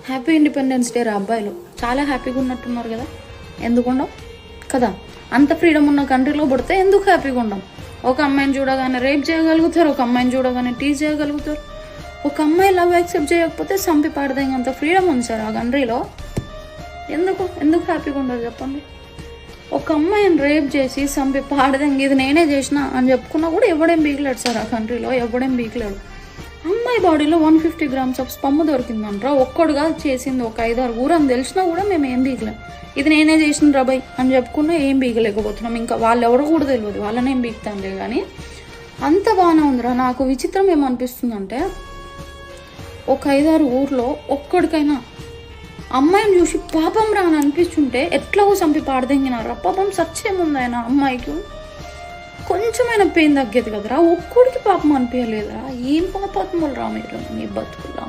Happy independence day రా అబ్బాయిలు, చాలా హ్యాపీగా ఉన్నట్టున్నారు కదా. ఎందుకు ఉండం కదా? అంత ఫ్రీడమ్ ఉన్న కంట్రీలో పుడితే ఎందుకు హ్యాపీగా ఉండం? ఒక అమ్మాయిని చూడగానే రేప్ చేయగలుగుతారు, ఒక అమ్మాయిని చూడగానే టీజ్ చేయగలుగుతారు. ఒక అమ్మాయి లవ్ యాక్సెప్ట్ చేయకపోతే సంపి పాడదంత ఫ్రీడమ్ ఉంది సార్ ఆ కంట్రీలో. ఎందుకు హ్యాపీగా ఉండదు చెప్పండి? ఒక అమ్మాయిని రేప్ చేసి సంపి పాడదంగా ఇది నేనే చేసిన అని చెప్పుకున్నా కూడా ఎవడేం బీగలేడు సార్ ఆ కంట్రీలో, ఎవడేం బీగలేడు. అమ్మాయి బాడీలో 150 grams ఆఫ్ స్పమ్ దొరికిందంటారా, ఒక్కడుగా చేసింది ఒక 5-6 ఊరని తెలిసినా కూడా మేము ఏం బీగలేం. ఇది నేనే చేసిన రాబాయ్ అని చెప్పుకున్నా ఏం బీగలేకపోతున్నాం. ఇంకా వాళ్ళు ఎవరు కూడా తెలియదు, వాళ్ళని ఏం బీగుతాంలే. కానీ అంత బాగానే ఉందిరా. నాకు విచిత్రం ఏమనిపిస్తుందంటే, ఒక 5-6 ఊర్లో ఒక్కడికైనా అమ్మాయిని చూసి పాపం రా అని అనిపిస్తుంటే ఎట్లా చంపి పాడదెంగినారా. పాపం సచ్చేముంది ఆయన అమ్మాయికి, కొంచెమైనా పెయిన్ తగ్గేది కదరా. ఒక్కడికి పాపం అనిపించలేదురా. ఏం పాపాత్ములు రా మీరు, నీ బతుకులా.